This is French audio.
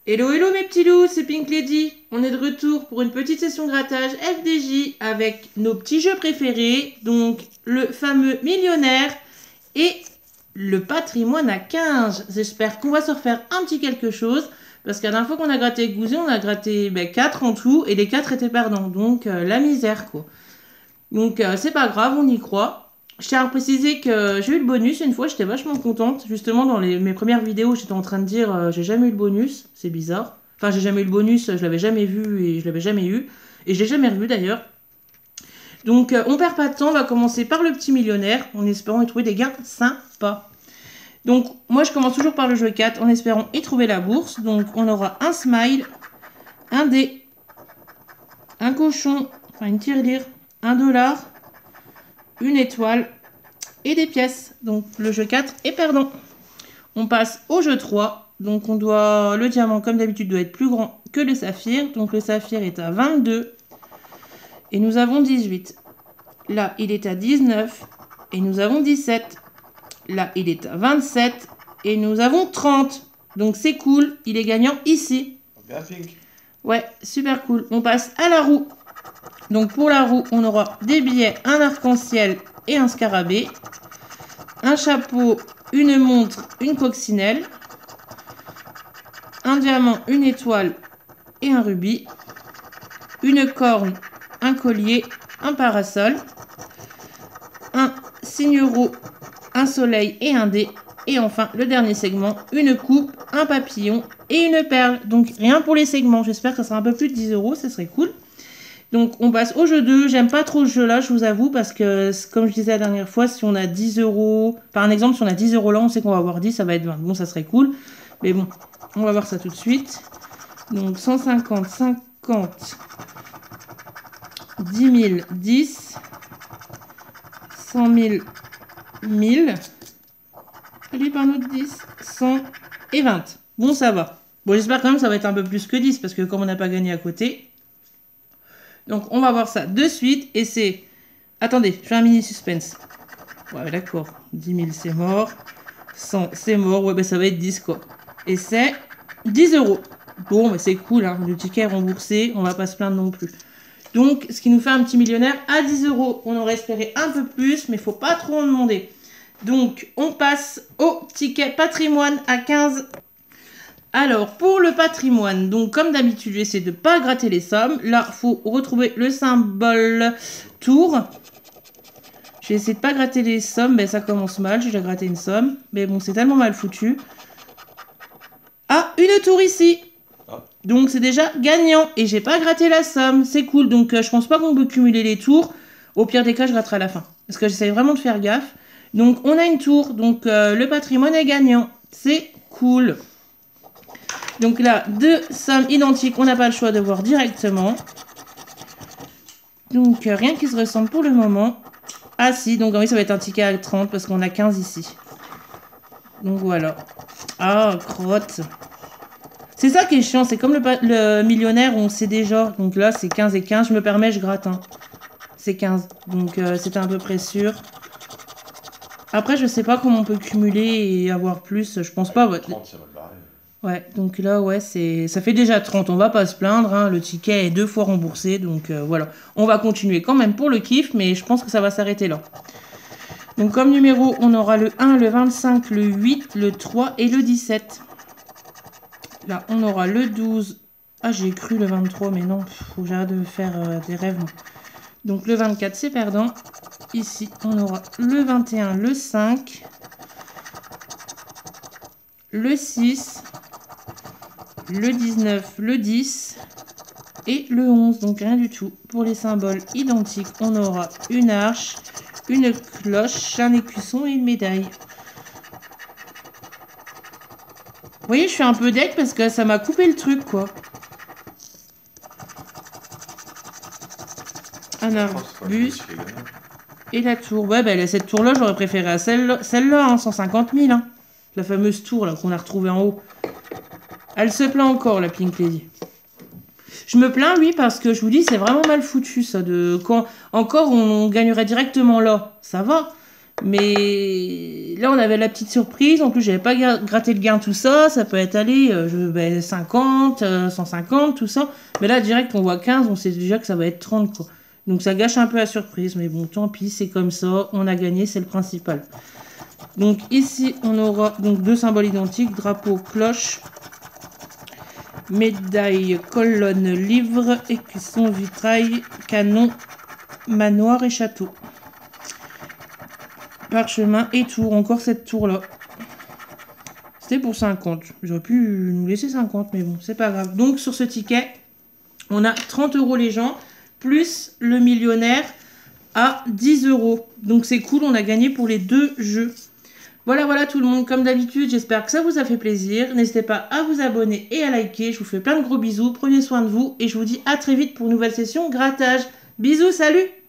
Hello hello mes petits loups, c'est Pink Lady. On est de retour pour une petite session grattage FDJ avec nos petits jeux préférés. Donc le fameux millionnaire et le patrimoine à 15. J'espère qu'on va se refaire un petit quelque chose. Parce qu'à la dernière fois qu'on a gratté avec Gouzé, on a gratté 4 en tout et les 4 étaient perdants. Donc la misère quoi. Donc c'est pas grave, on y croit. Je tiens à préciser que j'ai eu le bonus une fois, j'étais vachement contente. Justement, dans mes premières vidéos, j'étais en train de dire j'ai jamais eu le bonus, c'est bizarre. Enfin, j'ai jamais eu le bonus, je l'avais jamais vu et je l'avais jamais eu. Et je l'ai jamais revu d'ailleurs. Donc, on perd pas de temps, on va commencer par le petit millionnaire en espérant y trouver des gains sympas. Donc, moi je commence toujours par le jeu 4 en espérant y trouver la bourse. Donc, on aura un smile, un dé, un cochon, enfin une tirelire, $1. Une étoile et des pièces. Donc le jeu 4 est perdant. On passe au jeu 3. Donc le diamant comme d'habitude doit être plus grand que le saphir. Donc le saphir est à 22 et nous avons 18. Là il est à 19 et nous avons 17. Là il est à 27 et nous avons 30. Donc c'est cool, il est gagnant ici. Bien Pink. Ouais, super cool. On passe à la roue. Donc pour la roue, on aura des billets, un arc-en-ciel et un scarabée. Un chapeau, une montre, une coccinelle. Un diamant, une étoile et un rubis. Une corne, un collier, un parasol. Un signe euro, un soleil et un dé. Et enfin, le dernier segment, une coupe, un papillon et une perle. Donc rien pour les segments. J'espère que ça sera un peu plus de 10 €, ça serait cool. Donc on passe au jeu 2, j'aime pas trop ce jeu là je vous avoue parce que comme je disais la dernière fois, si on a 10 €, par exemple si on a 10 € là on sait qu'on va avoir 10, ça va être 20, bon ça serait cool, mais bon on va voir ça tout de suite. Donc 150, 50, 10 000, 10, 100 000, 1000, allez par notre 10, 100 et 20, bon ça va. Bon j'espère quand même que ça va être un peu plus que 10 parce que comme on n'a pas gagné à côté. Donc, on va voir ça de suite. Et c'est... Attendez, je fais un mini suspense. Ouais, d'accord. 10 000, c'est mort. 100, c'est mort. Ouais, ben ça va être 10, quoi. Et c'est 10 €. Bon, ben c'est cool, hein. Le ticket est remboursé. On va pas se plaindre non plus. Donc, ce qui nous fait un petit millionnaire à 10 €. On aurait espéré un peu plus, mais il faut pas trop en demander. Donc, on passe au ticket patrimoine à 15. Alors, pour le patrimoine, donc comme d'habitude, j'essaie de ne pas gratter les sommes. Là, il faut retrouver le symbole tour. J'ai essayé de ne pas gratter les sommes. Ben, ça commence mal, j'ai déjà gratté une somme. Mais bon, c'est tellement mal foutu. Ah, une tour ici. Donc, c'est déjà gagnant. Et j'ai pas gratté la somme. C'est cool. Donc, je pense pas qu'on peut cumuler les tours. Au pire des cas, je gratterai à la fin. Parce que j'essaie vraiment de faire gaffe. Donc, on a une tour. Donc, le patrimoine est gagnant. C'est cool. Donc là, deux sommes identiques, on n'a pas le choix de voir directement. Donc rien qui se ressemble pour le moment. Ah si, donc oui, ça va être un ticket à 30 parce qu'on a 15 ici. Donc voilà. Ah, crotte. C'est ça qui est chiant, c'est comme le millionnaire où on sait déjà. Donc là, c'est 15 et 15, je me permets, je gratte. Hein. C'est 15, donc c'était à peu près sûr. Après, je sais pas comment on peut cumuler et avoir plus, je pense pas. 30, ça va le barrer. Ouais, donc là, ouais, ça fait déjà 30, on va pas se plaindre, hein, le ticket est 2 fois remboursé, donc voilà. On va continuer quand même pour le kiff, mais je pense que ça va s'arrêter là. Donc comme numéro, on aura le 1, le 25, le 8, le 3 et le 17. Là, on aura le 12. Ah, j'ai cru le 23, mais non, faut que j'arrête de faire des rêves. Moi. Donc le 24, c'est perdant. Ici, on aura le 21, le 5, le 6... le 19, le 10 et le 11. Donc rien du tout. Pour les symboles identiques, on aura une arche, une cloche, un écusson et une médaille. Vous voyez, je suis un peu deck parce que ça m'a coupé le truc, quoi. Un arbuste et la tour. Ouais, bah, cette tour-là, j'aurais préféré à celle-là, hein, 150 000. Hein. La fameuse tour là qu'on a retrouvée en haut. Elle se plaint encore, la Pink Lady. Je me plains, oui, parce que je vous dis, c'est vraiment mal foutu, ça. Quand encore, on gagnerait directement là. Ça va. Mais là, on avait la petite surprise. En plus, j'avais pas gratté le gain, tout ça. Ça peut être allé 50, 150, tout ça. Mais là, direct, on voit 15. On sait déjà que ça va être 30, quoi. Donc, ça gâche un peu la surprise. Mais bon, tant pis, c'est comme ça. On a gagné, c'est le principal. Donc, ici, on aura donc 2 symboles identiques. Drapeau, cloche, médaille, colonne, livre, écusson, vitrail, canon, manoir et château. Parchemin et tour, encore cette tour là. C'était pour 50. J'aurais pu nous laisser 50, mais bon, c'est pas grave. Donc sur ce ticket, on a 30 € les gens, plus le millionnaire à 10 €. Donc c'est cool, on a gagné pour les 2 jeux. Voilà tout le monde, comme d'habitude, j'espère que ça vous a fait plaisir. N'hésitez pas à vous abonner et à liker. Je vous fais plein de gros bisous, prenez soin de vous et je vous dis à très vite pour une nouvelle session grattage. Bisous, salut!